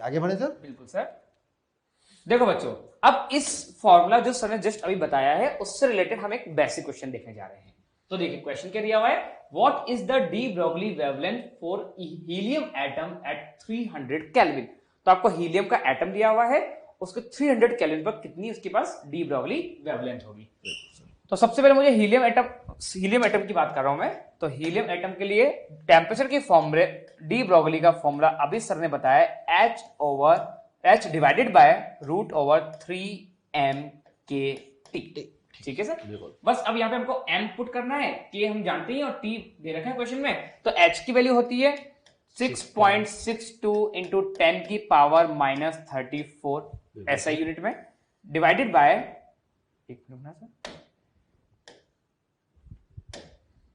आगे बढ़े सर। बिल्कुल सर। देखो बच्चों, अब इस फॉर्मूला जो सर ने जस्ट अभी बताया है उससे रिलेटेड हम एक बेसिक क्वेश्चन देखने जा रहे हैं। तो देखिए क्वेश्चन क्या दिया हुआ है, what is the D Broglie wavelength for helium atom at 300 kelvin. तो आपको हीलियम का एटम दिया हुआ है, उसको 300 केल्विन पर कितनी उसके पास डी ब्रोगली वेवलेंथ होगी। तो सबसे पहले मुझे हीलियम एटम की बात कर रहा हूं मैं। तो हीलियम एटम के लिए टेम्परेचर की फॉर्मूले डी ब्रोगली का फॉर्मूला अभी सर ने बताया H डिवाइडेड बाय √3m/K/T। ठीक है सर। बस अब यहाँ पे हमको m पुट करना है, K हम जानते हैं और T दे रखा है क्वेश्चन में। तो H की वैल्यू होती है 6.62 इंटू 10 की पावर -34 SI यूनिट में, डिवाइडेड बाय, एक minute sir,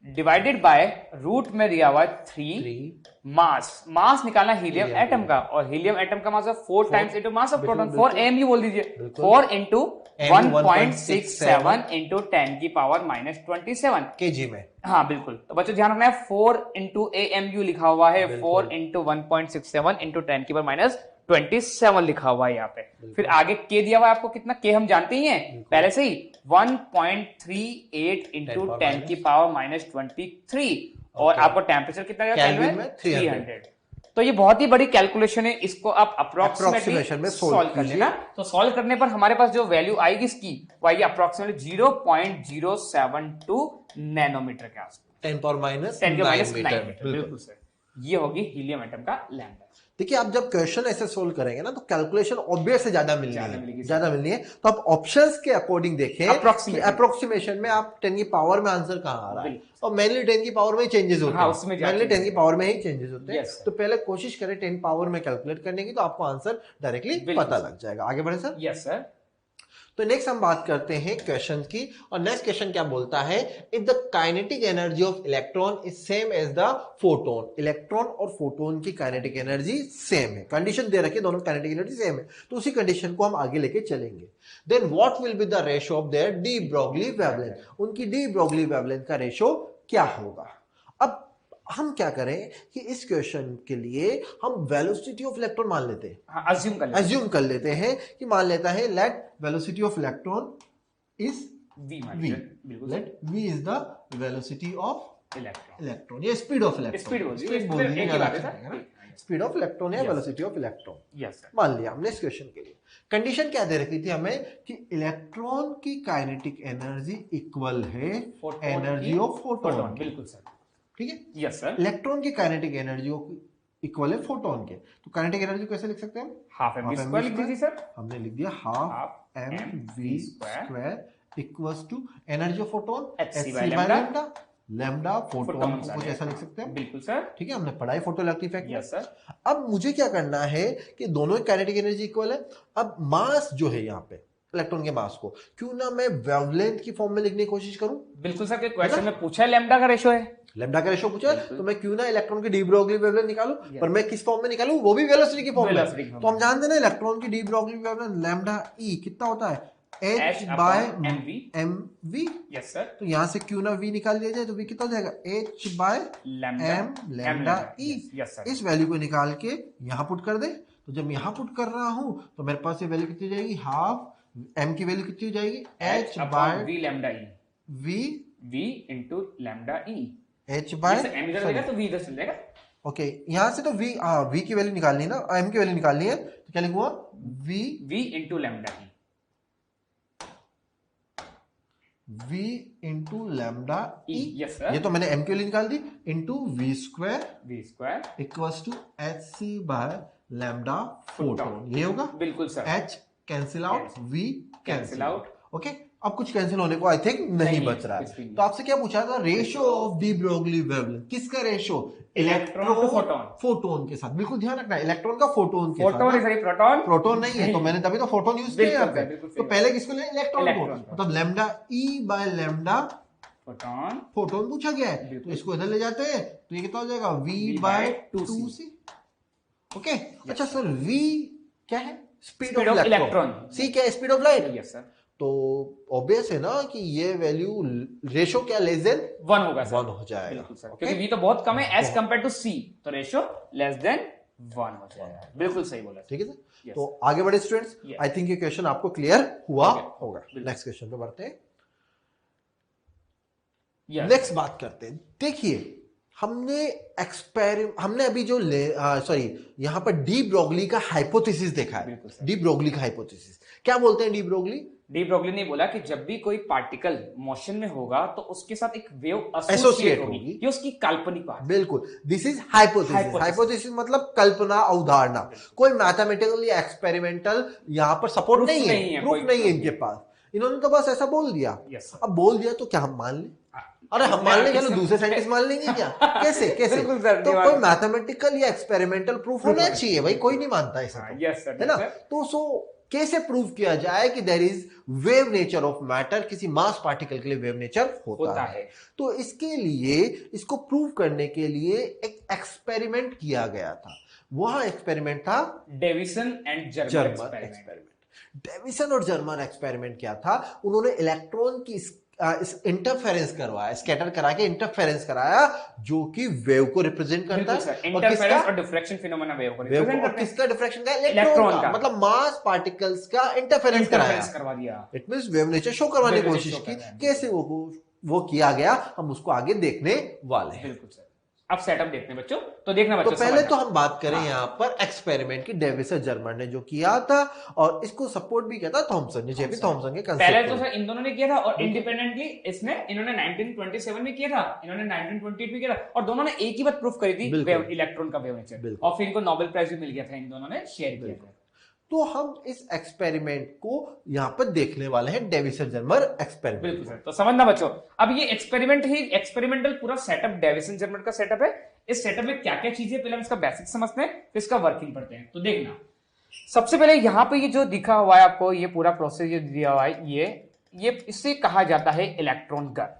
divided by root में दिया हुआ 3 मास निकालना हीलियम एटम का, और हीलियम एटम का मास 4 times into mass of proton, 4 AMU बोल दीजिए, 4 इंटू 1.67 इंटू 10 की पावर -27 केजी में। हाँ बिल्कुल। तो बच्चों ध्यान रखना है 4 इंटू AMU लिखा हुआ है, 4 इंटू 1.67 इंटू 10 की पावर -27 लिखा हुआ है यहाँ पे। फिर आगे K दिया हुआ है आपको, कितना K हम जानते ही हैं पहले से ही, 1.38 इंटू 10 की पावर -23, और आपको टेम्परेचर कितना केल्विन में 300। तो ये बहुत ही बड़ी कैलकुलेशन है, इसको आप अप्रोक्सीमेशन में सॉल्व कर लेना। तो सॉल्व करने पर हमारे पास जो वैल्यू आएगी इसकी, वो आएगी अप्रोक्सीमेटली 0.072 नैनोमीटर के आसपास, 10⁻⁹ मीटर। बिल्कुल सर। ये होगी हीलियम एटम का लैम्डा। देखिए आप जब क्वेश्चन ऐसे सोल्व करेंगे ना तो कैलकुलेशन ऑब्वियस से ज्यादा मिलनी है। तो आप ऑप्शंस के अकॉर्डिंग देखें अप्रोक्सीमेशन में आप 10 की पावर में आंसर कहां आ रहा है, और मेनली 10 की पावर में ही चेंजेस होते हैं, मेनली 10 की पावर में ही चेंजेस होते हैं। तो पहले कोशिश करें 10 पावर में कैलकुलेट करने की, तो आपको आंसर डायरेक्टली पता लग जाएगा। आगे बढ़े सर। Yes sir. तो नेक्स्ट हम बात करते हैं क्वेश्चन की, और नेक्स्ट क्वेश्चन क्या बोलता है, if the kinetic energy of electron is same as the photon. Electron और फोटोन की काइनेटिक एनर्जी सेम है, कंडीशन दे रखी है, दोनों काइनेटिक एनर्जी सेम है, तो उसी कंडीशन को हम आगे लेके चलेंगे। Then what will be the ratio of their de Broglie wavelength. उनकी डी ब्रोगली वेवलेंथ का रेशियो क्या होगा। अब हम क्या करें कि इस क्वेश्चन के लिए हम वेलोसिटी ऑफ इलेक्ट्रॉन मान लेते हैं, अज्यूम कर लेते हैं कि मान लेता है let velocity of electron is v, let v is the velocity of electron, ये speed of electron, speed of electron या वेलोसिटी ऑफ इलेक्ट्रॉन मान लिया हमने इस क्वेश्चन के लिए। कंडीशन क्या दे रखी थी हमें कि इलेक्ट्रॉन की काइनेटिक एनर्जी इक्वल है एनर्जी ऑफ फोटोन। बिल्कुल सर, ठीक है। Yes sir. इलेक्ट्रॉन की काइनेटिक एनर्जी इक्वल है फोटोन के, तो काइनेटिक एनर्जी कैसे लिख सकते हैं हम, हाफ एम वी स्क्वायर लिख दीजिए सर। हमने लिख दिया half M V square equals to energy of photon hc by lambda, lambda photon को कुछ ऐसा लिख सकते हैं। बिल्कुल सर। ठीक है, हमने पढ़ा है फोटोइलेक्ट्रिक इफेक्ट। Yes sir. अब मुझे क्या करना है कि दोनों की काइनेटिक एनर्जी इक्वल है। अब मास जो है यहाँ पे इलेक्ट्रॉन के मास को क्यों ना मैं वेवलेंथ की फॉर्म में लिखने की कोशिश करूं। बिल्कुल सर, क्वेश्चन में पूछा है लैम्डा का रेशियो है, लैम्डा का रेशियो पूछा है, तो मैं क्यों ना इलेक्ट्रॉन की डी ब्रोगली वेवलेंथ निकालूं, पर मैं किस फॉर्म में निकालूं, वो भी वेलोसिटी की फॉर्म में। तो हम जानते हैं ना इलेक्ट्रॉन की de Broglie wavelength lambda E कितना होता है, h by mv। Yes sir. तो यहां से क्यों ना v निकाल दिया जाए, तो v कितना हो जाएगा, h बाय m लैम्डा ई। इस वैल्यू को निकाल के यहां पुट कर दे। तो जब यहां पुट कर रहा हूं तो मेरे पास ये वैल्यू कितनी हो जाएगी, हाफ m की वैल्यू कितनी हो जाएगी, h bye v lambda E, v into lambda ई, h बाय m इधर रहेगा तो v इधर चल जाएगा। ओके, यहां से तो v की वैल्यू निकालनी है ना, m की वैल्यू निकालनी है, तो क्या लिखूंगा, v into lambda E, v into lambda E. Yes sir. ये तो मैंने m की वैल्यू निकाल दी, into v square equals to hc by lambda photon. ये होगा बिल्कुल sir, h cancel out, v cancel out. Okay, अब कुछ कैंसिल होने को आई थिंक नहीं बच रहा है। तो आपसे क्या पूछा था, ratio of D Broglie wavelength, किसका रेशियो, इलेक्ट्रॉन फोटोन के साथ। बिल्कुल ध्यान रखना, इलेक्ट्रॉन का फोटोन के साथ, प्रोटॉन नहीं है, तो मैंने तभी तो फोटोन यूज किया यहाँ पे। तो पहले किसको ले, इलेक्ट्रॉन को, मतलब लैम्डा ई बाय लैम्डा फोटोन पूछा गया है, तो इसको इधर ले जाते हैं, तो ये कितना हो जाएगा, v बाय 2c। ओके, अच्छा सर, v क्या है, स्पीड ऑफ इलेक्ट्रॉन, c क्या है, speed of light. Yes sir. तो ऑब्वियस है ना कि ये वैल्यू रेशियो क्या लेस देन 1 होगा सर, 1 हो जाएगा, क्योंकि v तो बहुत कम है एज कंपेयर टू c, तो रेशियो लेस देन 1 हो जाएगा। बिल्कुल सही बोला। ठीक है सर। yes. तो आगे बढ़े स्टूडेंट्स, आई थिंक ये क्वेश्चन आपको क्लियर हुआ होगा। नेक्स्ट क्वेश्चन पे बढ़ते हैं। नेक्स्ट बात करते हैं। देखिए हमने अभी जो यहां पर डी ब्रोगली का हाइपोथेसिस देखा है। डी ब्रोगली का हाइपोथेसिस क्या बोलते हैं? डी ब्रोगली ने बोला कि जब भी कोई पार्टिकल मोशन में होगा तो उसके साथ एक वेव एसोसिएट होगी, ये उसकी काल्पनिक बात। बिल्कुल, दिस इज हाइपोथेसिस। हाइपोथेसिस मतलब कल्पना, अवधारणा। कोई मैथमेटिकल या एक्सपेरिमेंटल यहाँ पर सपोर्ट नहीं है, प्रूफ नहीं है इनके पास। इन्होंने तो बस ऐसा बोल दिया। अब बोल दिया तो क्या हम मान लें? अरे हम मान लेंगे, दूसरे साइंटिस्ट मान लेंगे क्या? कैसे? तो कोई मैथमेटिकल या एक्सपेरिमेंटल प्रूफ होना चाहिए भाई, कोई नहीं मानता ऐसा, है ना? तो कैसे प्रूव किया जाए कि there is wave nature of matter? किसी मास पार्टिकल के लिए वेव नेचर होता है। तो इसके लिए, इसको प्रूव करने के लिए एक एक्सपेरिमेंट किया गया था। वह एक्सपेरिमेंट था Davisson and Germer experiment. Davisson और जर्मर एक्सपेरिमेंट क्या था? उन्होंने इलेक्ट्रॉन की इंटरफेरेंस करवाया, स्कैटर करा के इंटरफेरेंस कराया, जो कि वेव को रिप्रेजेंट करता है। इंटरफेरेंस और डिफ्रैक्शन फिनोमेना वेव को रिप्रेजेंट करता है। किसका डिफ्रैक्शन का? इलेक्ट्रॉन का। मतलब मास पार्टिकल्स का इंटरफेरेंस करवा दिया। It means wave nature show करवाने की कोशिश की। कैसे वो किया गया, हम उसको आगे देखने वाले हैं। बिल्कुल सर। अब सेटअप देखते हैं बच्चों। तो देखना बच्चों, तो पहले तो हम बात करें यहाँ पर एक्सपेरिमेंट की। डेविस जर्मर ने जो किया था, और इसको सपोर्ट भी किया था थॉमसन ने, जेपी थॉमसन के कंसेप्ट। पहले तो सर इन दोनों ने किया था, और इंडिपेंडेंटली इन्होंने 1927 में किया था, इन्होंने 1928 में किया था, और दोनों ने एक ही बात प्रूफ करी थी, इलेक्ट्रॉन का वेव नेचर। और फिर इनको नोबेल प्राइज भी मिल गया था, इन दोनों ने शेयर किया था। तो हम इस एक्सपेरिमेंट को यहाँ पर देखने वाले हैं, डेविसन जर्मर एक्सपेरिमेंट। बिल्कुल सर। तो समझना बच्चों, अब ये एक्सपेरिमेंटल पूरा सेटअप डेविसन जर्मर का सेटअप है। इस सेटअप में क्या क्या चीजें, पहले हम इसका बेसिक समझते हैं, फिर इसका वर्किंग पढ़ते हैं। तो देखना, सबसे पहले यहाँ पे ये जो दिखा हुआ है आपको, ये पूरा प्रोसेस जो दिया हुआ है, ये इससे कहा जाता है इलेक्ट्रॉन गन।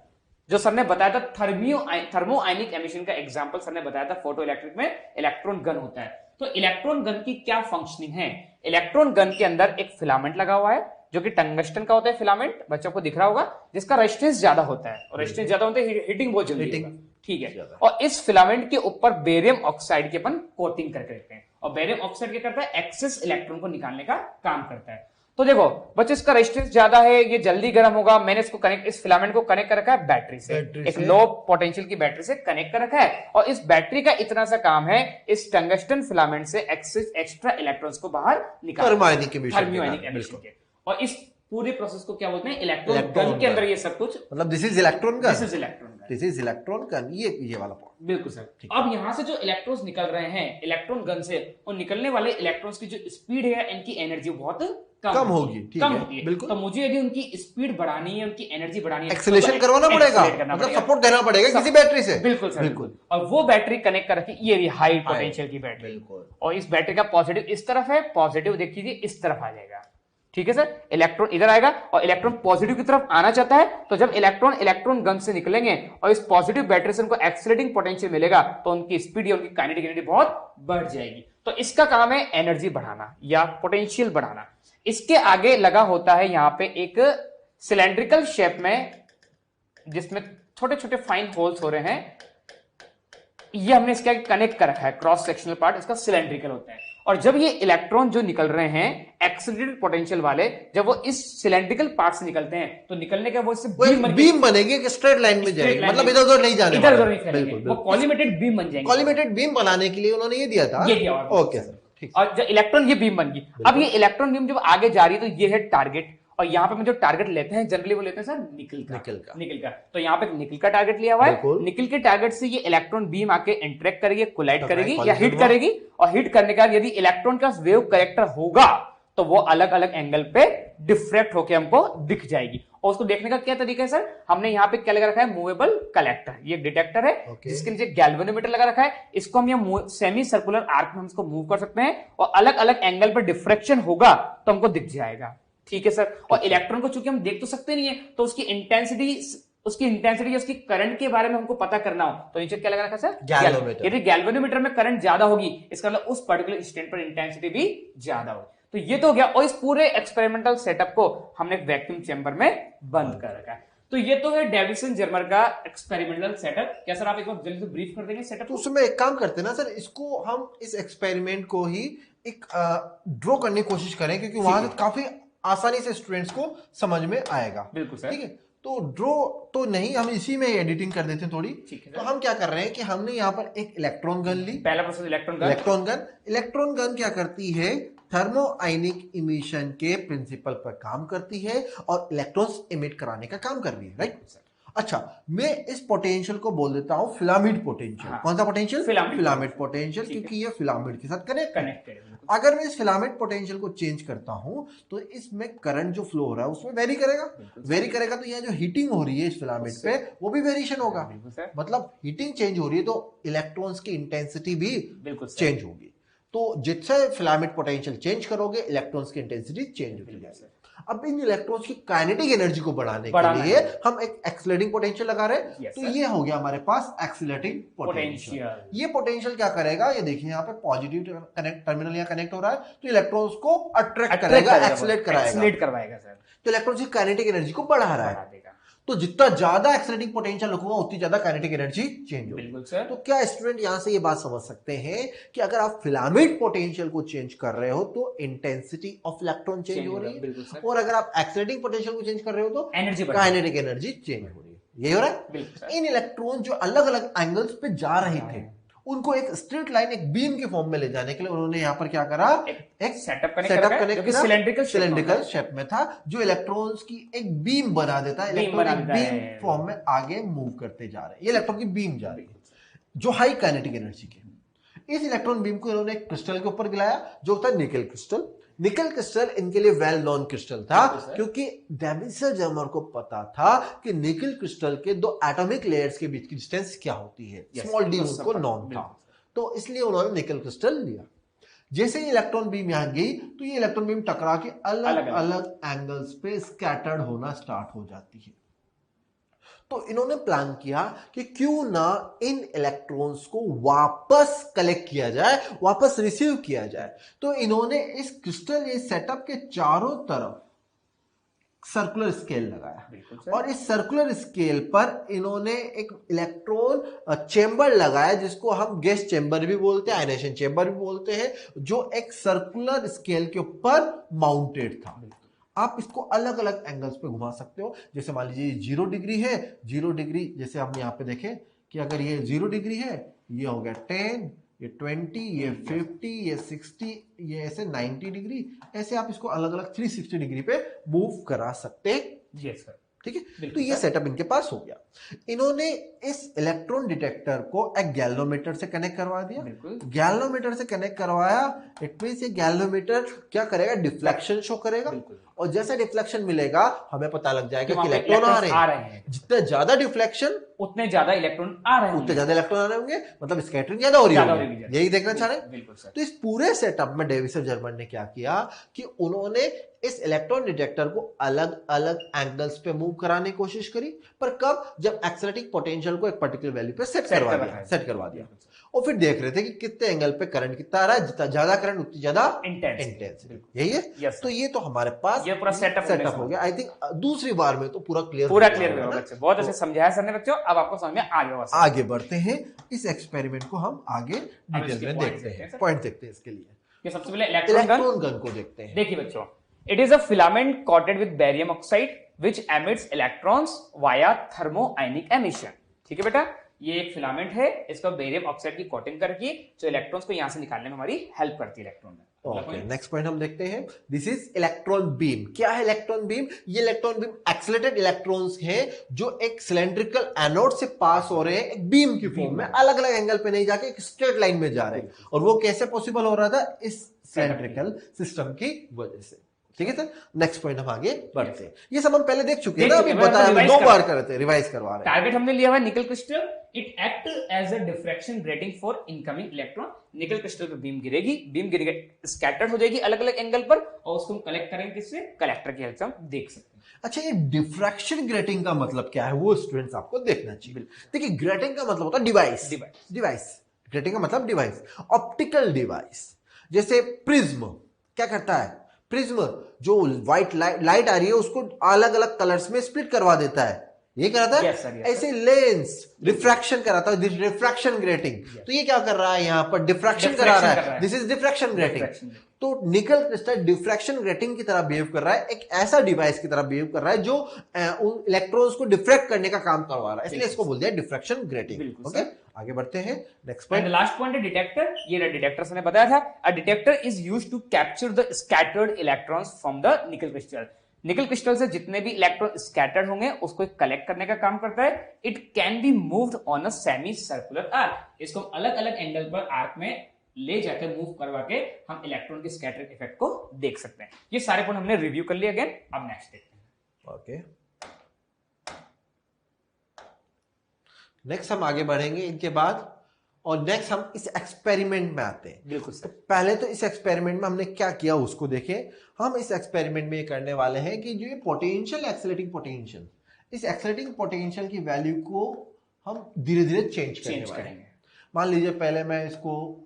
जो सर ने बताया था थर्मो आयनिक एमिशन का एग्जांपल सर ने बताया था, फोटो इलेक्ट्रिक में इलेक्ट्रॉन गन होता है। तो इलेक्ट्रॉन गन की क्या फंक्शनिंग है? इलेक्ट्रॉन गन के अंदर एक फिलामेंट लगा हुआ है, जो कि टंगस्टन का होता है फिलामेंट, बच्चों को दिख रहा होगा, जिसका रेजिस्टेंस ज्यादा होता है, और रेजिस्टेंस ज्यादा होता है, हीटिंग बहुत जल्दी होगा। ठीक है। और इस फिलामेंट के ऊपर बेरियम ऑक्साइड के अपन कोटिंग करके रखते हैं, और बेरियम ऑक्साइड क्या करता है? एक्सेस इलेक्ट्रॉन को निकालने का काम करता है। तो देखो बच्चों, इसका रेजिस्टेंस ज्यादा है, ये जल्दी गर्म होगा। मैंने इस फिलामेंट को कनेक्ट कर रखा है बैटरी से, एक लो पोटेंशियल की बैटरी से कनेक्ट कर रखा है, और इस बैटरी का इतना सा काम है, इस टंगस्टन फिलामेंट से एक्स्ट्रा इलेक्ट्रॉन्स को बाहर निकालना। और इस पूरे प्रोसेस को क्या बोलते हैं? इलेक्ट्रॉन गन के अंदर ये सब कुछ, मतलब दिस इज इलेक्ट्रॉन गन, ये वाला पॉइंट। बिल्कुल सर। अब यहां से जो इलेक्ट्रॉन्स निकल रहे हैं इलेक्ट्रॉन गन से, और निकलने वाले इलेक्ट्रॉन्स की जो स्पीड है, इनकी एनर्जी बहुत कम होगी। बिल्कुल। तो मुझे यदि उनकी स्पीड बढ़ानी है, उनकी एनर्जी बढ़ानी है, एक्सेलरेशन करवाना पड़ेगा, मतलब सपोर्ट देना पड़ेगा किसी बैटरी से। बिल्कुल सर, बिल्कुल। और वो बैटरी कनेक्ट कर रखी, ये हाई पोटेंशियल की बैटरी, और इस बैटरी का पॉजिटिव इस तरफ है, पॉजिटिव देख लीजिए इस तरफ आ जाएगा। ठीक है सर। इलेक्ट्रॉन इधर आएगा, और इलेक्ट्रॉन पॉजिटिव की तरफ आना चाहता है, तो जब इलेक्ट्रॉन गन से निकलेंगे और इस पॉजिटिव बैटरी से उनको एक्सेलरेटिंग पोटेंशियल मिलेगा, तो उनकी स्पीड या उनकी काइनेटिक एनर्जी बहुत बढ़ जाएगी। तो इसका काम है एनर्जी बढ़ाना या पोटेंशियल बढ़ाना। इसके आगे लगा होता है यहाँ पे एक सिलेंड्रिकल शेप में, जिसमें छोटे छोटे फाइन होल्स हो रहे हैं, ये हमने इसके आगे कनेक्ट कर रखा है। क्रॉस सेक्शनल पार्ट इसका सिलेंड्रिकल होता है, और जब ये इलेक्ट्रॉन जो निकल रहे हैं एक्सेलरेटेड पोटेंशियल वाले, जब वो इस सिलेंड्रिकल पार्ट से निकलते हैं, तो निकलने का वो इससे बीम बनेगी, स्ट्रेट लाइन में जाएगी, मतलब इधर उधर नहीं जाने, इधर उधर नहीं फैलेंगे, वो कॉलिमेटेड बीम बन जाएंगे। कॉलिमेटेड बीम बनाने के लिए उन्होंने ये दिया था, ओके सर। और जब इलेक्ट्रॉन ये बीम बन गई, अब ये इलेक्ट्रॉन बीम जब आगे जा रही है, तो ये है टारगेट, और यहाँ पे हम जो टारगेट लेते हैं जनरली वो लेते हैं सर निकल का। तो यहाँ पे निकल का टारगेट लिया हुआ है। निकल के टारगेट से ये इलेक्ट्रॉन बीम आके इंटरेक्ट करेगी, कोलाइड करेगी या हिट करेगी, और हिट करने का यदि इलेक्ट्रॉन का वेव कलेक्टर होगा, तो वो अलग अलग एंगल पे डिफ्रेक्ट होके हमको दिख जाएगी। और उसको देखने का क्या तरीका है सर? हमने यहाँ पे क्या लगा रखा है? Movable collector. ये डिटेक्टर है, जिसके नीचे गैल्वेनोमीटर लगा रखा है। इसको हम यहाँ सेमी सर्कुलर आर्क में हम इसको मूव कर सकते हैं, और अलग अलग एंगल पर डिफ्रेक्शन होगा तो हमको दिख जाएगा। ठीक है सर। और इलेक्ट्रॉन को चूंकि हम देख तो सकते नहीं है, तो उसकी इंटेंसिटी उसकी करंट के बारे में हमको पता करना हो, तो नीचे क्या लगा रखा सर? गैल्वेनोमीटर। यदि गैल्वेनोमीटर में करंट ज्यादा होगी, इसका मतलब उस पर्टिकुलर स्टैंड पर इंटेंसिटी भी ज्यादा होगी। तो ये तो हो गया। और इस पूरे एक्सपेरिमेंटल सेटअप को हमने वैक्यूम चैम्बर में बंद कर रखा है। तो ये तो है डेविसन जर्मर का एक्सपेरिमेंटल सेटअप। क्या सर आप एक बार जल्दी से ब्रीफ कर देंगे सेटअप? तो उसमें एक काम करते हैं ना सर, इसको हम इस एक्सपेरिमेंट को ही एक ड्रॉ करने की कोशिश करें, क्योंकि वहां से काफी आसानी से स्टूडेंट्स को समझ में आएगा। बिल्कुल सर। ठीक है, तो ड्रॉ तो नहीं, हम इसी में एडिटिंग कर देते हैं थोड़ी। तो हम क्या कर रहे हैं कि हमने यहाँ पर एक इलेक्ट्रॉन गन ली। पहला process electron gun. Electron gun क्या करती है, थर्मो आयनिक इमिशन के प्रिंसिपल पर काम करती है और इलेक्ट्रॉन्स इमिट कराने का काम कर रही है, राइट। अच्छा, मैं इस पोटेंशियल को बोल देता हूं फिलामेंट पोटेंशियल। हाँ, कौन सा पोटेंशियल? फिलामेंट पोटेंशियल, क्योंकि ये फिलामेंट के साथ कनेक्टेड है। अगर मैं इस फिलामेंट पोटेंशियल को चेंज करता हूं तो इसमें करंट जो फ्लो हो रहा है उसमें वेरी करेगा। तो ये जो हीटिंग हो रही है इस फिलामेंट पे, वो भी वेरिएशन होगा। मतलब हीटिंग चेंज हो रही है तो इलेक्ट्रॉन्स की इंटेंसिटी भी चेंज होगी। तो जितने फिलामेंट पोटेंशियल चेंज करोगे, इलेक्ट्रॉन्स की इंटेंसिटी चेंज होती जाएगी। अब इन इलेक्ट्रॉन्स की काइनेटिक एनर्जी को बढ़ाने के लिए हम एक एक्सीलरेटिंग पोटेंशियल लगा रहे हैं। तो ये हो गया हमारे पास एक्सीलरेटिंग पोटेंशियल। ये पोटेंशियल क्या करेगा, ये देखिए यहाँ पे पॉजिटिव टर्मिनल यहाँ कनेक्ट हो रहा है, तो इलेक्ट्रॉन्स को अट्रैक्ट करेगा, एक्सीलरेट कराएगा। तो इलेक्ट्रॉन्स की काइनेटिक एनर्जी को बढ़ा रहा है। तो जितना ज्यादा एक्सीलरेटिंग पोटेंशियल रखूंगा उतनी ज्यादा काइनेटिक एनर्जी चेंज होगी। बिल्कुल सर। तो क्या स्टूडेंट यहां से ये बात समझ सकते हैं कि अगर आप फिलामेंट पोटेंशियल को चेंज कर रहे हो तो इंटेंसिटी ऑफ इलेक्ट्रॉन चेंज हो रही है, और अगर आप एक्सीलरेटिंग पोटेंशियल को चेंज कर रहे हो तो एनर्जी, काइनेटिक एनर्जी चेंज हो रही है। यही हो रहा है। इन इलेक्ट्रॉन जो अलग अलग एंगल्स पे जा रहे थे, उनको एक स्ट्रेट लाइन, एक बीम के फॉर्म में ले जाने के लिए उन्होंने यहाँ पर क्या करा, एक सेटअप कनेक्ट करा, सिलेंड्रिकल शेप में था, जो इलेक्ट्रॉन्स की एक बीम बना देता है। इलेक्ट्रॉन बीम फॉर्म में आगे मूव करते जा रहे हैं। ये इलेक्ट्रॉन की बीम जा रही है जो हाई काइनेटिक एनर्जी की। इस इलेक्ट्रॉन बीम को इन्होंने एक क्रिस्टल के ऊपर गिराया जो था निकल क्रिस्टल। निकल क्रिस्टल इनके लिए वेल नोन क्रिस्टल था, क्योंकि डेविसन जर्मर को पता था कि निकल क्रिस्टल के दो एटॉमिक लेयर्स के बीच की डिस्टेंस क्या होती है। स्मॉल डी उनको नॉन था, तो इसलिए उन्होंने निकल क्रिस्टल लिया। जैसे ही इलेक्ट्रॉन बीम यहां गई तो ये इलेक्ट्रॉन बीम टकरा के अलग अलग एंगल्स पे स्कैटर्ड होना स्टार्ट हो जाती है। तो इन्होंने प्लान किया कि क्यों ना इन इलेक्ट्रॉन्स को वापस कलेक्ट किया जाए, वापस रिसीव किया जाए। तो इन्होंने इस क्रिस्टल ये सेटअप के चारों तरफ सर्कुलर स्केल लगाया, और इस सर्कुलर स्केल पर इन्होंने एक इलेक्ट्रॉन चेंबर लगाया जिसको हम गैस चेंबर भी बोलते हैं, आयनेशन चेंबर भी बोलते हैं, जो एक सर्कुलर स्केल के ऊपर माउंटेड था। आप इसको अलग अलग एंगल्स पे घुमा सकते हो। जैसे मान लीजिए 0 डिग्री है, 0 डिग्री जैसे हम यहाँ पे देखें कि अगर ये 0 डिग्री है, ये हो गया 10, ये 20, ये 50, ये 60, ये ऐसे 90 डिग्री, ऐसे आप इसको अलग अलग 360 डिग्री पे मूव करा सकते हैं। यस सर, ठीक है। तो ये सेटअप इनके पास हो गया। इन्होंने इस इलेक्ट्रॉन डिटेक्टर को एक गैल्वेनोमीटर से कनेक्ट करवा दिया। गैल्वेनोमीटर से कनेक्ट करवाया, इट मींस ये गैल्वेनोमीटर क्या करेगा, डिफ्लेक्शन शो करेगा, और जैसा डिफ्लेक्शन मिलेगा हमें पता लग जाएगा कि इलेक्ट्रॉन आ रहे हैं। जितना ज्यादा डिफ्लेक्शन उतने ज्यादा इलेक्ट्रॉन आ रहे होंगे, मतलब स्कैटरिंग ज्यादा हो रही है। यही देखना चाह रहे हैं। तो इस पूरे सेटअप में डेविसन जर्मर ने क्या किया कि उन्होंने इस इलेक्ट्रॉन डिटेक्टर को अलग अलग एंगल्स पे मूव कराने की कोशिश करी, पर कब, जब एक्सीलरेटिंग पोटेंशियल को एक पर्टिकुलर वैल्यू पे सेट करवा दिया, और फिर देख रहे थे कि कितने एंगल पे करंट कितना आ रहा है, जितना ज्यादा करंट उतनी ज्यादा इंटेंसिटी। यही है। तो ये तो हमारे पास ये पूरा सेटअप हो गया। आई थिंक दूसरी बार में तो पूरा क्लियर हो गया। बहुत अच्छे समझाया सर ने बच्चों, अब आपको समझ में आ गया। आगे बढ़ते हैं, इस एक्सपेरिमेंट को हम आगे डिटेल में देखते हैं, पॉइंट देखते हैं। इसके लिए सबसे पहले इलेक्ट्रॉन गन को देखते हैं। देखिए बच्चों, it is a filament coated with barium oxide which emits electrons via thermoionic emission। ठीक है बेटा, ये एक फिलामेंट है, इसको बेरियम ऑक्साइड की कोटिंग करके जो इलेक्ट्रॉन्स को यहां से निकालने में हमारी हेल्प करती है इलेक्ट्रॉन में। ओके, नेक्स्ट पॉइंट हम देखते हैं। This is electron beam. क्या है इलेक्ट्रॉन बीम? ये इलेक्ट्रॉन बीम एक्सीलरेटेड इलेक्ट्रॉन्स हैं जो एक सिलेंड्रिकल एनोड से पास हो रहे हैं, एक बीम की फॉर्म में, अलग अलग एंगल पे नहीं जाके एक स्ट्रेट लाइन में जा रहे हैं। और वो कैसे पॉसिबल हो रहा था? इस सिलेंड्रिकल सिस्टम की वजह से। ठीक है सर, नेक्स्ट पॉइंट हम आगे बढ़ते हैं। ये सब हम पहले देख चुके हैं ना, अभी बताया, 2 बार कर रहे थे, रिवाइज करवा रहे हैं। टारगेट हमने लिया हुआ है nickel crystal. It act as a diffraction grating for incoming electron. Nickel crystal पे बीम गिरेगी, बीम गिरेगी, स्कैटर्ड हो जाएगी अलग अलग एंगल पर, और उसको हम कलेक्ट करेंगे किससे? कलेक्टर की हेल्प से हम देख सकते हैं। अच्छा, ये डिफ्रैक्शन ग्रेटिंग का मतलब क्या है वो स्टूडेंट्स आपको देखना चाहिए। देखिए, ग्रेटिंग का मतलब होता है डिवाइस। ग्रेटिंग का मतलब डिवाइस, ऑप्टिकल डिवाइस। जैसे प्रिज्म क्या करता है? प्रिज्म जो व्हाइट लाइट आ रही है उसको अलग अलग कलर्स में स्प्लिट करवा देता है। ये करा था yes, sir, yes, ऐसे लेंस रिफ्रैक्शन करा था, रिफ्रैक्शन ग्रेटिंग। तो ये क्या कर रहा है यहाँ पर, डिफ्रैक्शन करा रहा है, दिस इज डिफ्रैक्शन ग्रेटिंग। तो निकल क्रिस्टल डिफ्रैक्शन ग्रेटिंग की तरह बिहेव कर रहा है, एक ऐसा डिवाइस की तरह बिहेव कर रहा है जो इलेक्ट्रॉन्स को डिफ्रैक्ट करने का काम करवा रहा है, इसलिए इसको बोल दिया डिफ्रैक्शन ग्रेटिंग। ओके, आगे बढ़ते हैं नेक्स्ट पॉइंट। लास्ट पॉइंट है डिटेक्टर। ये डिटेक्टर से बताया था, uh detector is used to capture the scattered electrons from the nickel crystal. Nickel crystal से जितने भी इलेक्ट्रॉन स्कैटर्ड होंगे उसको कलेक्ट करने का काम करता है। It can be moved on a semi circular arc. इसको अलग अलग एंगल पर आर्क में ले जाकर मूव करवा के हम इलेक्ट्रॉन के स्कैटरिंग इफेक्ट को देख सकते हैं। ये सारे पॉइंट हमने रिव्यू कर लिए अगेन। अब नेक्स्ट देखते हैं। ओके, नेक्स्ट हम आगे बढ़ेंगे इनके बाद, और नेक्स्ट हम इस एक्सपेरिमेंट में आते हैं। बिल्कुल सर। तो पहले तो इस एक्सपेरिमेंट में हमने क्या किया उसको देखें। हम इस एक्सपेरिमेंट में ये करने वाले हैं कि जो ये पोटेंशियल, एक्सेलरेटिंग पोटेंशियल, इस एक्सेलरेटिंग पोटेंशियल की वैल्यू को हम धीरे धीरे चेंज करेंगे। मान लीजिए पहले मैं इसको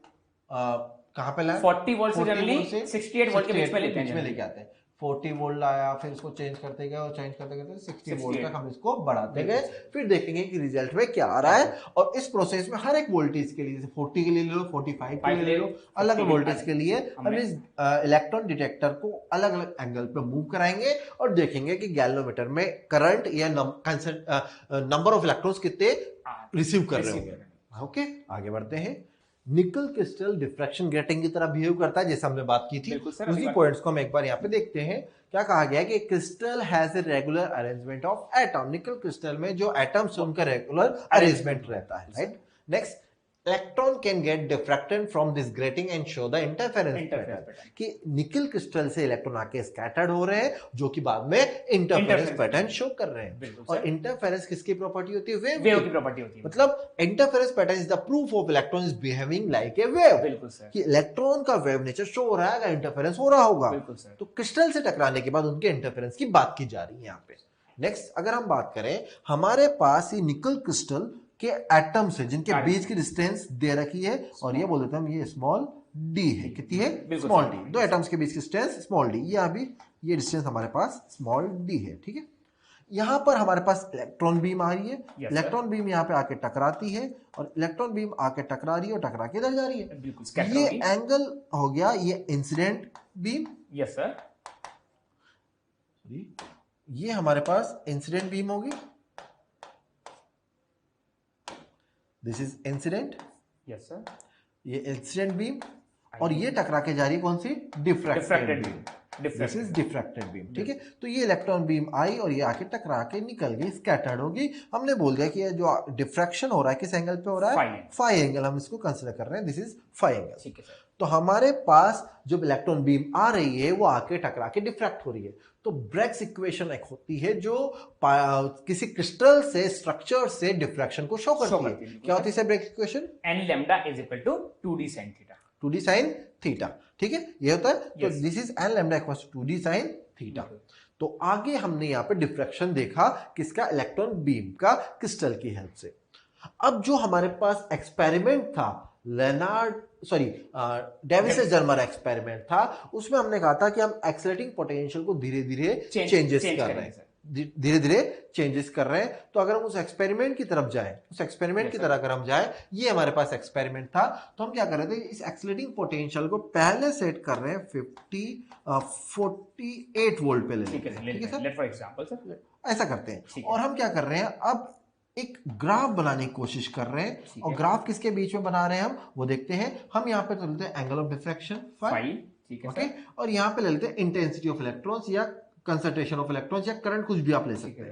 कहां पे लाया, 40 वोल्ट से जनरली 68 वोल्ट के बीच में लेते हैं, 40 वोल्ट लाया, फिर इसको चेंज करते गए और चेंज करते करते 60 वोल्ट तक हम इसको बढ़ाते गए। फिर देखेंगे कि रिजल्ट में क्या आ रहा है। और इस प्रोसेस में हर एक वोल्टेज के लिए, 40 के लिए ले लो, 45 के लिए ले लो, अलग वोल्टेज के लिए हम इस इलेक्ट्रॉन डिटेक्टर को अलग अलग एंगल पे मूव कराएंगे और देखेंगे कि गैल्वेनोमीटर में करंट या नंबर ऑफ इलेक्ट्रॉन्स कितने रिसीव कर रहे होंगे। ओके, आगे बढ़ते हैं। निकल क्रिस्टल डिफ्रैक्शन ग्रेटिंग की तरह बिहेव करता है, जैसे हमने बात की थी। उसी पॉइंट्स को हम एक बार यहाँ पे देखते हैं। क्या कहा गया है कि crystal has a regular arrangement of atom. Nickel crystal में जो एटम्स उनका रेगुलर अरेंजमेंट रहता है, right. Next, electron can get diffracted from this grating and show the interference pattern. कि निकल क्रिस्टल से इलेक्ट्रॉन आके स्कैटर्ड हो रहे हैं जो कि बाद में इंटरफेरेंस पैटर्न शो कर रहे हैं। और इंटरफेरेंस किसकी प्रॉपर्टी होती है, वेव की प्रॉपर्टी होती है। मतलब interference pattern is the proof of electron is behaving like a wave. बिल्कुल सर, कि इलेक्ट्रॉन का वेव नेचर शो हो रहा है, इंटरफेरेंस हो रहा होगा। बिल्कुल सर। तो क्रिस्टल से टकराने के बाद उनके इंटरफेरेंस की बात की जा रही है यहाँ पे। नेक्स्ट, अगर हम बात करें, हमारे पास ये निकल क्रिस्टल के एटम्स है जिनके बीच की डिस्टेंस दे रखी है, और ये बोल देते हैं हम, ये स्मॉल डी है। कितनी है, स्मॉल डी। दो एटम्स के बीच की डिस्टेंस स्मॉल डी, ये अभी ये डिस्टेंस हमारे पास स्मॉल डी है, ठीक है। यहां पर हमारे पास इलेक्ट्रॉन बीम आ रही है। इलेक्ट्रॉन बीम यहाँ पे आके टकराती है, और इलेक्ट्रॉन बीम आके टकरा रही है और टकरा के इधर जा रही है। ये एंगल हो गया, ये इंसिडेंट बीम। Yes sir. ये हमारे पास इंसिडेंट बीम होगी, this is incident. Yes sir. ये इंसिडेंट बीम, और ये टकरा के जा रही है कौन सी, diffracted beam. This is diffracted beam, ठीक है। तो ये इलेक्ट्रॉन बीम आई और ये आके टकरा के निकल गई, स्कैटर्ड होगी। हमने बोल दिया कि ये जो डिफ्रैक्शन हो रहा है किस एंगल पे हो रहा है, फाई एंगल। हम इसको कंसीडर कर रहे हैं, दिस इज फाई एंगल, ठीक है सर। तो हमारे पास जो इलेक्ट्रॉन बीम आ रही है वो आके टकरा के डिफ्रैक्ट हो रही है। तो ब्रैग्स इक्वेशन एक होती है जो किसी क्रिस्टल से, स्ट्रक्चर से डिफ्रैक्शन को शो करती है। क्या होती है Bragg's equation, n lambda is equal to 2d sin theta. 2d sin theta, ठीक है, ये होता है। तो this is n lambda equals to 2d sin theta. तो आगे हमने यहाँ पे डिफ्रैक्शन देखा किसका, इलेक्ट्रॉन बीम का, क्रिस्टल की हेल्प से। अब जो हमारे पास एक्सपेरिमेंट था, डेविस जर्मर एक्सपेरिमेंट था, उसमें हमने कहा था कि हम एक्सेलरेटिंग पोटेंशियल को धीरे धीरे चेंजेस कर रहे हैं, धीरे धीरे चेंजेस कर रहे हैं। तो अगर हम उस एक्सपेरिमेंट की तरफ जाएं, उस एक्सपेरिमेंट की तरह अगर हम जाएं, ये हमारे पास एक्सपेरिमेंट था, तो हम क्या कर रहे थे, इस एक्सेलरेटिंग पोटेंशियल को पहले सेट कर रहे हैं 48 वोल्ट पे ले लेते हैं, ठीक है सर, फॉर एग्जांपल सर, ऐसा करते हैं। और हम क्या कर रहे हैं, अब एक ग्राफ बनाने की कोशिश कर रहे हैं, और ग्राफ किसके बीच में बना रहे हैं हम, वो देखते हैं। हम यहाँ पे तो लेते हैं एंगल ऑफ डिफ्रैक्शन फाई, ठीक है ओके, और यहाँ पे ले लेते हैं इंटेंसिटी ऑफ इलेक्ट्रॉन्स या कंसंट्रेशन ऑफ इलेक्ट्रॉन्स या करंट, कुछ भी आप ले सकते हैं।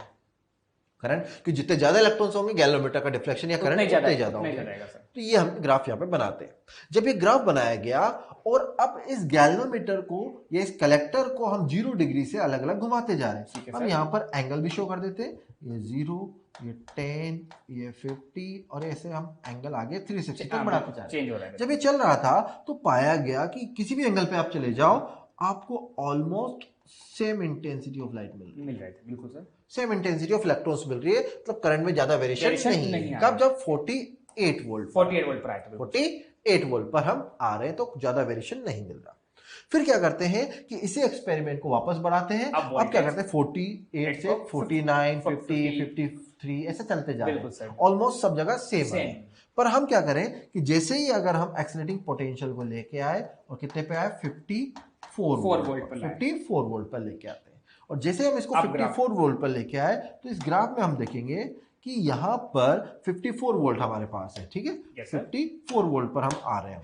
करंट, कि जितने ज्यादा इलेक्ट्रॉन्स होंगे गैल्वेनोमीटर का डिफ्लेक्शन या करंट उतने ज्यादा होंगे। तो ये हम ग्राफ यहाँ पे बनाते हैं। जब ये ग्राफ बनाया गया, और अब इस गैल्वेनोमीटर को या इस कलेक्टर को हम 0 डिग्री से अलग अलग घुमाते जा रहे हैं। हम यहाँ पर एंगल भी शो कर देते हैं, ये 0, ये 10, ये 50, और ऐसे हम एंगल आगे 360 तक बढ़ाते जा रहे हैं। जब ये चल रहा था तो पाया गया कि किसी भी एंगल पे आप चले जाओ, आपको almost same intensity of light मिल रही है। बिल्कुल sir, same intensity of electrons मिल रही है। मतलब करंट में ज्यादा वेरिएशन नहीं है। कब, जब 48 वोल्ट पर, 48 वोल्ट पर हम आ रहे हैं तो ज्यादा वेरिएशन नहीं मिल रहा। फिर क्या करते हैं कि इसी एक्सपेरिमेंट को वापस बढ़ाते हैं। अब क्या करते हैं 48 से 49, 50, 53 ऐसे चलते जा रहे हैं, ऑलमोस्ट सब जगह सेम है। पर हम क्या करें कि जैसे ही अगर हम एक्सीलरेटिंग पोटेंशियल को लेके आए और कितने पे आए 54 वोल्ट पर लेके आते हैं, और जैसे हम इसको 54 वोल्ट पर लेके आए तो इस ग्राफ में हम देखेंगे कि यहाँ पर 54 वोल्ट हमारे पास है, ठीक है। 54 वोल्ट पर हम आ रहे हैं।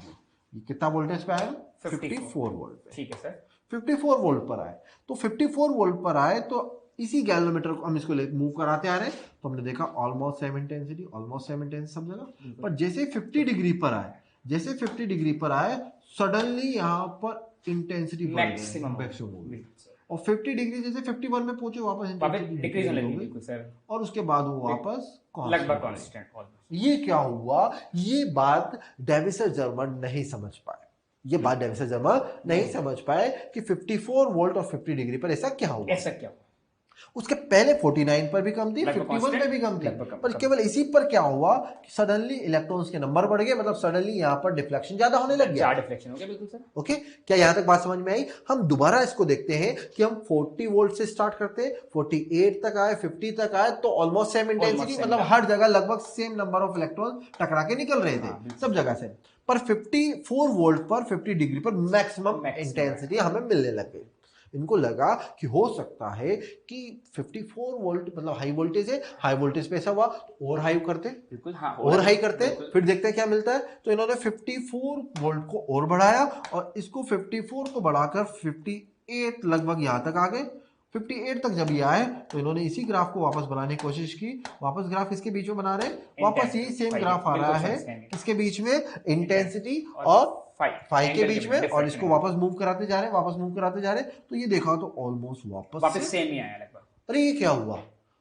ये कितना वोल्टेज पे आए? 54 वोल्ट पे, ठीक है सर। 54 वोल्ट पर आए, तो 54 वोल्ट पर आए तो इसी गैल्वेनोमीटर को हम इसको मूव कराते आ रहे हैं, तो हमने देखा ऑलमोस्ट सेम इंटेंसिटी सब जगह। पर जैसे 50 डिग्री पर आए, जैसे 50 डिग्री पर आए सडनली यहाँ पर इंटेंसिटी मैक्सिमम और 50 डिग्री जैसे 51 में पहुंचे वापस डिक्रीज होने लगी सर, और उसके बाद वो वापस लगभग कांस्टेंट। ये क्या हुआ? ये बात डेविसन जर्मर नहीं समझ पाए। ये बात डेविसन जर्मर नहीं समझ पाए कि 54 वोल्ट और 50 डिग्री पर ऐसा क्या हुआ। उसके पहले 49 पर भी कम थी, 51 पे भी कम थी, पर केवल इसी पर क्या हुआ कि सडनली इलेक्ट्रॉन्स के नंबर बढ़ गए, मतलब सडनली यहाँ पर डिफ्लेक्शन ज्यादा होने लग गया। डिफ्लेक्शन हो गया, बिल्कुल सर। ओके, क्या यहाँ तक बात समझ में आई? हम दोबारा इसको देखते हैं कि हम 40 वोल्ट से स्टार्ट करते हैं, 48 तक आए, 50 तक आए, तो ऑलमोस्ट सेम इंटेंसिटी, मतलब हर जगह लगभग सेम नंबर ऑफ इलेक्ट्रॉन टकरा के निकल रहे थे सब जगह से। पर 54 वोल्ट पर 50 डिग्री पर मैक्सिमम इंटेंसिटी हमें मिलने लग गई। इनको लगा कि हो सकता है कि 54 वोल्ट मतलब हाई वोल्टेज है, हाई वोल्टेज पे ऐसा हुआ तो और हाई करते, बिल्कुल हाँ, और हाई करते, फिर देखते हैं क्या मिलता है। तो इन्होंने 54 वोल्ट को और बढ़ाया और इसको 54 को बढ़ाकर 58 लगभग यहां तक आ गए। 58 तक जब ये आए तो इन्होंने इसी ग्राफ को वापस बनाने की कोशिश की। वापस ग्राफ इसके बीच में बना रहे हैं, वापस यही सेम ग्राफ आ रहा है इसके बीच में इंटेंसिटी और फाइव के बीच में, और इसको वापस मूव कराते जा रहे हैं, तो ये देखा तो ऑलमोस्ट वापस सेम ही आया लगभग। अरे ये क्या हुआ?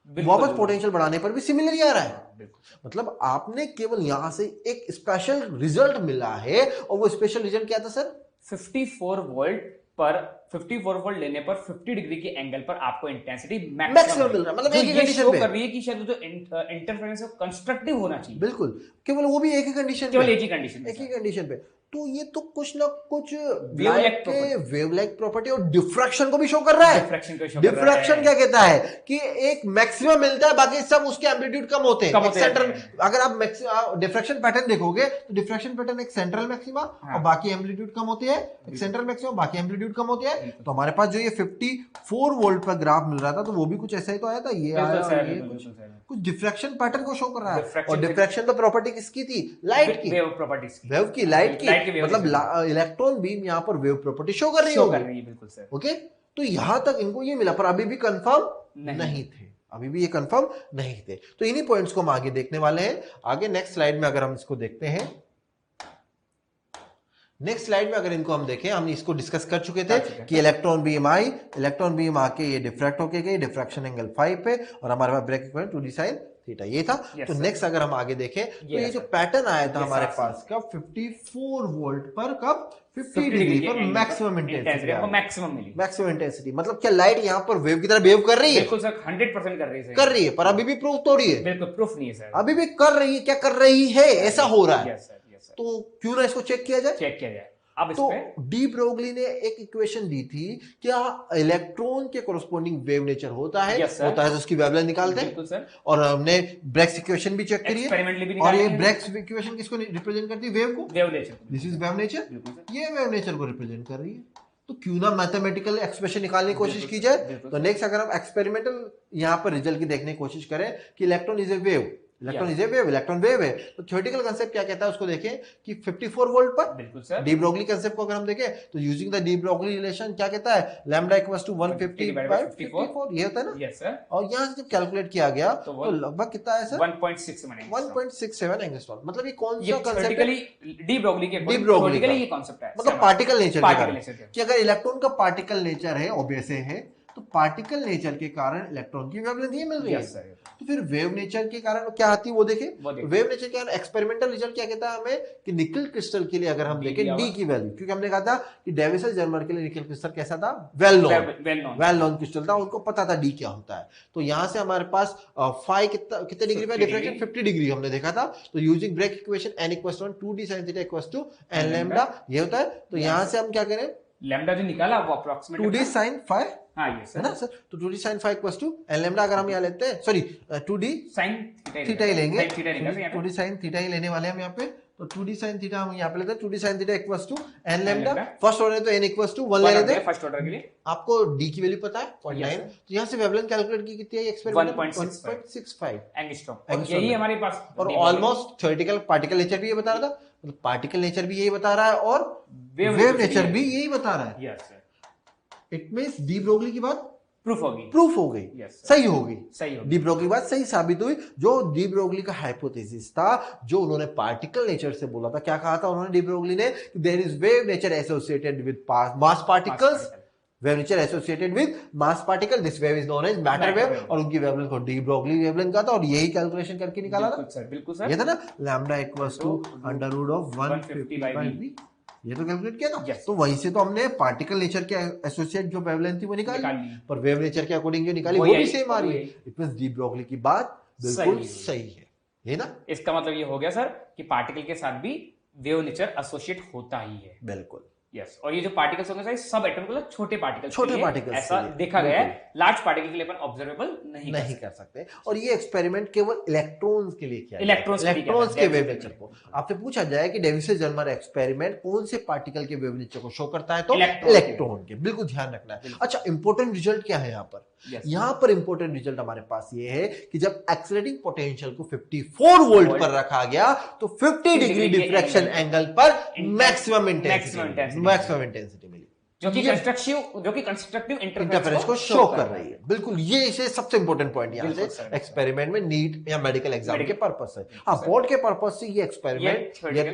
वापस पोटेंशियल बढ़ाने पर भी सिमिलर ही आ रहा है। मतलब आपने केवल यहां से एक स्पेशल रिजल्ट मिला है, और वो स्पेशल रिजल्ट क्या था सर? 54 वोल्ट पर 54 वोल्ट लेने पर 50 डिग्री के एंगल पर आपको इंटेंसिटी मैक्सिमम मिल रहा है। मतलब एक ही कंडीशन पे कर रही है कि शायद जो इंटरफेरेंस है कंस्ट्रक्टिव होना चाहिए। बिल्कुल, केवल वो भी एक ही कंडीशन पे। तो ये तो कुछ ना कुछ वेवलेंथ प्रॉपर्टी और डिफ्रैक्शन को भी शो कर रहा है। डिफ्रैक्शन क्या कहता है कि एक मैक्सिमम मिलता है, बाकी सब उसके एम्पलीट्यूड कम होते हैं। सेंट्रल, अगर आप डिफ्रैक्शन पैटर्न देखोगे तो डिफ्रैक्शन पैटर्न एक सेंट्रल मैक्सिमा और बाकी एम्पलीट्यूड कम होते हैं, एक सेंट्रल मैक्सिमा बाकी एम्पलीट्यूड कम होते हैं। तो हमारे पास जो ये 54 वोल्ट पर ग्राफ मिल रहा था तो वो भी कुछ ऐसा ही तो आया था। ये आया, ये कुछ डिफ्रैक्शन पैटर्न को शो कर रहा है। और डिफ्रैक्शन तो प्रॉपर्टी किसकी थी? लाइट की, वेव की, लाइट की। मतलब इलेक्ट्रॉन बीम यहाँ पर वेव प्रॉपर्टी शो कर रही है। बिल्कुल सर। ओके, तो यहां तक इनको ये मिला, पर अभी भी कंफर्म नहीं थे, अभी भी ये कंफर्म नहीं थे। तो इन्हीं पॉइंट्स को हम आगे देखने वाले हैं। आगे नेक्स्ट स्लाइड में अगर हम इसको देखते हैं, नेक्स्ट स्लाइड में अगर इनको हम देखें, हम इसको डिस्कस कर चुके थे कि इलेक्ट्रॉन बीम आई, इलेक्ट्रॉन बीम आके ये डिफ्रैक्ट होके गई, डिफ्रैक्शन एंगल 5 पे, और हमारे पास Bragg equivalent 2d sin theta ये था। तो नेक्स्ट अगर हम आगे देखें तो ये जो पैटर्न आया था हमारे पास कब 54 वोल्ट पर, कब 50 डिग्री पर मैक्सिमम इंटेंसिटी। मतलब क्या लाइट यहाँ पर वेव की तरह बिहेव कर रही है? बिल्कुल सर, 100% कर रही है, पर अभी भी प्रूफ थोड़ी है। बिल्कुल प्रूफ नहीं है सर, अभी भी कर रही है। क्या कर रही है? ऐसा हो रहा है। तो क्यों ना इसको चेक किया जाए। अब तो डी ब्रोगली ने एक इक्वेशन दी थी, क्या इलेक्ट्रॉन के कोरस्पोंडिंग वेव नेचर होता है, होता है तो उसकी वेवलेंथ निकालते हैं। और हमने ब्रेग्स इक्वेशन भी चेक करी है, और ये ब्रेग्स इक्वेशन किसको रिप्रेजेंट करती है? वेव को, wave nature. This is wave nature, ये वेव नेचर को रिप्रेजेंट कर रही है। तो क्यों ना मैथमेटिकल एक्सप्रेशन निकालने की कोशिश की जाए। तो नेक्स्ट अगर हम एक्सपेरिमेंटल यहाँ पर रिजल्ट की देखने की कोशिश करें कि electron is a wave, electron is a wave, electron wave है, तो थ्योरेटिकल कांसेप्ट क्या कहता है उसको देखें कि 54 वोल्ट पर, बिल्कुल सर, डी ब्रोगली कांसेप्ट को अगर हम देखें तो using the de Broglie relation क्या कहता है? लैम्डा इक्वल्स टू 150/54, ये होता है ना? Yes sir. और यहां से जब कैलकुलेट किया गया तो लगभग कितना है सर? 1.67 एंगस्ट्रॉम। मतलब ये कौन सा कांसेप्ट है? डी ब्रोगली के ये कांसेप्ट है, मतलब पार्टिकल नेचर के कारण कि अगर इलेक्ट्रॉन का पार्टिकल नेचर है, ऑब्वियस है, तो पार्टिकल नेचर के कारण इलेक्ट्रॉन की वेवलेंथ ये मिल रही है। तो फिर वेव नेचर के कारण क्या आती है वो देखें। वेव नेचर के कारण एक्सपेरिमेंटल रिजल्ट क्या कहता है हमें कि निकल क्रिस्टल के लिए अगर हम देखें डी की वैल्यू, क्योंकि हमने कहा था कि डेविसन जर्मर के लिए निकल क्रिस्टल कैसा था? वेल नोन क्रिस्टल था, उनको पता था डी क्या होता है। तो यहां से हमारे पास फाइव कितने डिग्री में डिफ्रैक्शन? 50 डिग्री हमने देखा था। तो using Bragg equation n = 2d sin θ = n lambda, ये होता है। तो यहां से हम क्या करें, लैम्डा जो निकाला वो अप्रोक्सीमेट 2d sin phi, हाँ ये है ना सर? तो 2d sin phi equals to n lambda अगर हम यहाँ लेते हैं, सॉरी 2d sin थीटा ही लेंगे, थीटा लेंगे 2d sin थीटा ही लेने वाले हम यहाँ पे, तो 2d sin थीटा हम यहाँ पे लेते हैं, 2d sin theta equals to n lambda, first order तो n इक्वल्स टू 1 ले लेते हैं फर्स्ट ऑर्डर के लिए। आपको d की वैल्यू पता है 0.9, तो यहाँ से वेवलेंथ कैलकुलेट की कितनी है एक्सपेरिमेंट में 1.65 एंगस्ट्रॉम, और यही हमारे पास, और ऑलमोस्ट थ्योरेटिकल पार्टिकल नेचर भी ये बता रहा था, मतलब पार्टिकल नेचर भी यही बता रहा है और वेव नेचर भी यही बता रहा है। Yes sir, it means de Broglie की बात प्रूफ हो गई, yes, सही हो गई, डी ब्रोगली की बात सही साबित हुई। जो डी ब्रोगली का हाइपोथेसिस था, जो उन्होंने पार्टिकल नेचर से बोला था, क्या कहा था उन्होंने डी ब्रोगली ने, there is wave nature associated with mass particles, wave nature associated with mass particle, this wave is known as matter wave, और उनकी वेवलेंथ को डी ब्रोगली वेवलेंथ का था, और यही कैलकुलेशन करके निकाला था। बिल्कुल सर, ये था ना lambda equals to under root of 150 by v, ये तो कैलकुलेट किया था। तो वहीं से तो हमने पार्टिकल नेचर के एसोसिएट जो वेवलेंथ थी वो निकाली, पर वेव नेचर के अकॉर्डिंग जो निकाली वो भी सेम आ रही है। इट मींस डी ब्रोगली की बात बिल्कुल सही है, ये ना। इसका मतलब ये हो गया सर कि पार्टिकल के साथ भी वेव नेचर एसोसिएट होता ही है। बिल्कुल, यस, और ये जो पार्टिकल्स होंगे सब एटम को छोटे पार्टिकल्स ऐसा के देखा गया है, लार्ज पार्टिकल के लिए अपन ऑब्जर्वेबल नहीं कर सकते। और ये एक्सपेरिमेंट केवल इलेक्ट्रॉन्स के लिए किया, इलेक्ट्रॉन्स के वेव नेचर को। आपसे पूछा जाए कि डेविस जर्मर एक्सपेरिमेंट कौन से पार्टिकल के वेव नेचर को शो करता है, तो इलेक्ट्रॉन के, बिल्कुल ध्यान रखना है। अच्छा, इंपॉर्टेंट रिजल्ट क्या है यहाँ पर? यहाँ पर इंपॉर्टेंट रिजल्ट हमारे पास ये है कि जब एक्सेलरेटिंग पोटेंशियल को 54 वोल्ट पर रखा गया तो 50 डिग्री डिफ्रैक्शन एंगल पर मैक्सिमम इंटेंसिटी मिली, जो कि कंस्ट्रक्टिव इंटरफेरेंस को शो कर रही है। बिल्कुल, ये इसे सबसे इंपॉर्टेंट पॉइंट यहाँ से एक्सपेरिमेंट में नीट या मेडिकल एग्जाम के पर्पस से, हाँ बोर्ड के पर्पस से ये एक्सपेरिमेंट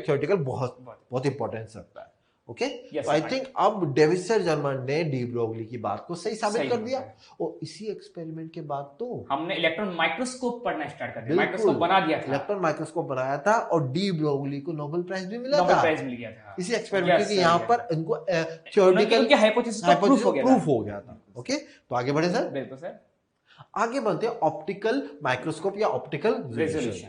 थ्योरेटिकल बहुत इंपॉर्टेंट सकता है। ओके, तो आई थिंक अब डेविस जर्मन ने डी ब्रोगली की बात को सही साबित कर दिया, और इसी एक्सपेरिमेंट के बाद तो हमने इलेक्ट्रॉन माइक्रोस्कोप पढ़ना स्टार्ट कर दिया, माइक्रोस्कोप बना दिया था, इलेक्ट्रॉन माइक्रोस्कोप बनाया था, और डी ब्रोगली को नोबेल प्राइज भी मिला था, इसी एक्सपेरिमेंट, क्योंकि यहाँ पर इनको थ्योरेटिकल हाइपोथेसिस प्रूफ हो गया था। ओके, तो आगे बढ़े सर। बिल्कुल सर, आगे बढ़ते हैं ऑप्टिकल माइक्रोस्कोप या ऑप्टिकल रेजोल्यूशन।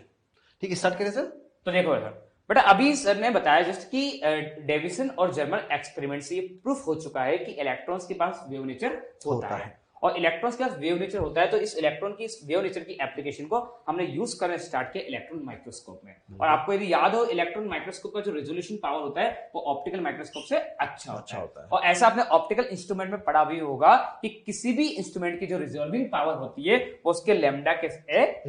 ठीक है, स्टार्ट करें सर। तो देखो सर, बट अभी सर ने बताया जस्ट कि डेविसन और जर्मन एक्सपेरिमेंट से ये प्रूफ हो चुका है कि इलेक्ट्रॉन्स के पास वेव नेचर होता है, और इलेक्ट्रॉन्स के पास वेव नेचर होता है, तो इस इलेक्ट्रॉन की इस वेव नेचर की एप्लीकेशन को हमने यूज करना स्टार्ट किया इलेक्ट्रॉन माइक्रोस्कोप में। और आपको यदि याद हो, इलेक्ट्रॉन माइक्रोस्कोप का जो रेजोल्यूशन पावर होता है वो ऑप्टिकल माइक्रोस्कोप से अच्छा होता है। और ऐसा आपने ऑप्टिकल इंस्ट्रूमेंट में पढ़ा भी होगा कि किसी भी इंस्ट्रूमेंट की जो रिजॉल्विंग पावर होती है वो उसके लैम्डा के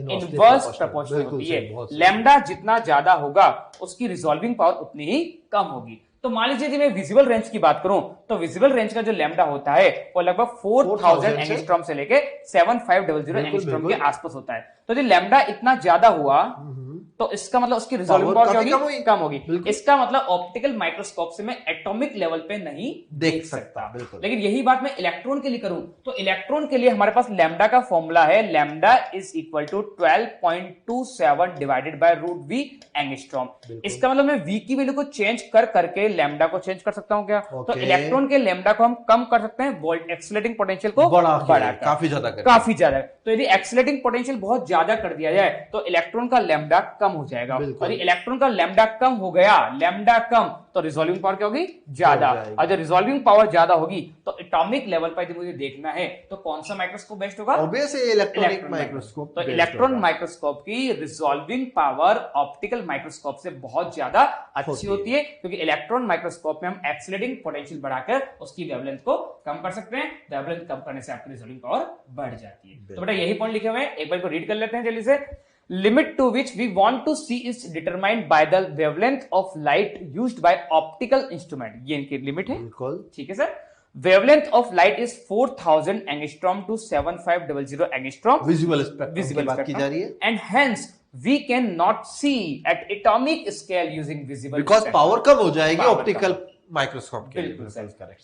इनवर्स प्रोपोर्शनल होती है। लैम्डा जितना ज्यादा होगा उसकी रिजॉल्विंग पावर उतनी ही कम होगी। तो मान लीजिए यदि मैं विजिबल रेंज की बात करूं तो विजिबल रेंज का जो लैम्डा होता है वो लगभग 4000 एंगस्ट्रॉम से लेके 7500 एंगस्ट्रॉम के आसपास होता है। तो यदि लैम्डा इतना ज्यादा हुआ तो इसका मतलब उसकी रिजॉल्विंग पावर क्या होगी? कम होगी। इसका मतलब ऑप्टिकल माइक्रोस्कोप से मैं एटॉमिक लेवल पे नहीं देख सकता। लेकिन यही बात मैं इलेक्ट्रॉन के लिए करूं तो इलेक्ट्रॉन के लिए हमारे पास लैम्डा का फॉर्मूला है, lambda is equal to 12.27 divided by root V angstrom. इसका मतलब मैं वी की वैल्यू को चेंज करके लैम्डा को चेंज कर सकता हूं क्या? तो इलेक्ट्रॉन के लैम्डा को हम कम कर सकते हैं, वोल्ट एक्सीलरेटिंग पोटेंशियल को बढ़ा काफी ज्यादा। तो यदि एक्सीलरेटिंग पोटेंशियल बहुत ज्यादा कर दिया जाए तो इलेक्ट्रॉन का लैम्डा कम हो जाएगा, और इलेक्ट्रॉन का लैम्डा कम हो गया, लैम्डा कम तो रिजॉल्विंग पावर क्या होगी? ज्यादा। और जब रिजॉल्विंग पावर ज्यादा होगी तो एटॉमिक लेवल पर मुझे देखना है तो कौन सा माइक्रोस्कोप बेस्ट होगा? Obviously electronic microscope. तो इलेक्ट्रॉन माइक्रोस्कोप की रिजॉल्विंग पावर ऑप्टिकल माइक्रोस्कोप से बहुत ज्यादा अच्छी होती है, क्योंकि इलेक्ट्रॉन माइक्रोस्कोप में हम एक्सीलरेटिंग पोटेंशियल बढ़ाकर उसकी वेवलेंथ को कम कर सकते हैं। वेवलेंथ कम करने से आपकी रिजॉल्विंग पावर बढ़ जाती है। तो बेटा यही पॉइंट लिखे हुए हैं, एक बार को रीड कर लेते हैं जल्दी से। Limit to which we want to see is determined by the wavelength of light used by optical instrument. ये इनकी लिमिट है, ठीक है sir. Wavelength of light is 4000 angstrom to 7500 angstrom. Visible spectrum की बात की जा रही है, and hence we cannot see at atomic scale using visible because power कम हो जाएगी ऑप्टिकल माइक्रोस्कोप के लिए।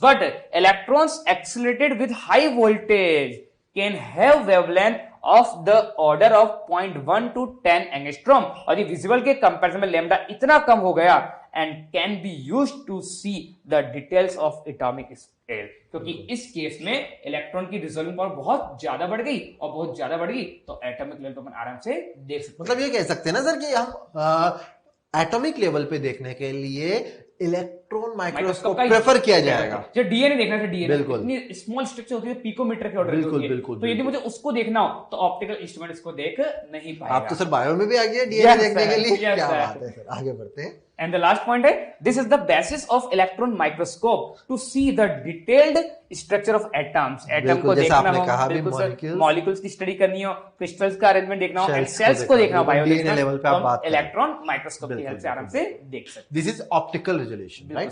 But electrons accelerated with high voltage can have wavelength of the order of 0.1 to 10 angstrom, और ये विजिबल के कंपैरिजन में lambda इतना कम हो गया and can be used to see the details of atomic scale, क्योंकि इस केस में इलेक्ट्रॉन की रिजॉल्विंग पावर बहुत ज्यादा बढ़ गई, और बहुत ज्यादा बढ़ गई तो एटॉमिक लेवल पर अपन आराम से देख सकते हैं। मतलब ये कह सकते हैं ना सर कि हम एटॉमिक लेवल पे देखने के लिए इलेक्ट्रॉन माइक्रोस्कोप प्रेफर किया जाएगा। जो डीएनए देखना है, डीएनए बिल्कुल इतनी स्मॉल स्ट्रक्चर होती है, पिकोमीटर के ऑर्डर बिल्कुल की होती है। बिल्कुल तो यदि मुझे उसको देखना हो तो ऑप्टिकल इंस्ट्रूमेंट इसको देख नहीं पाएगा। आप तो सर बायो में भी आ गया डीएनए देखने के लिए। Yes, क्या sir. बात है सर, आगे बढ़ते हैं। And the last point है, this is the basis of electron microscope to see the detailed structure of atoms. Atom को जैसा देखना आपने हो, कहा भी बिल्कुल सर, molecules molecules की स्टडी करनी हो, crystals का अरेंजमेंट देखना हो, and Shells cells को देखना हो, DNA लेवल पे आप बात करें। इलेक्ट्रॉन माइक्रोस्कोप की हेल्प से आराम से देख सकते हैं। This is optical resolution, right.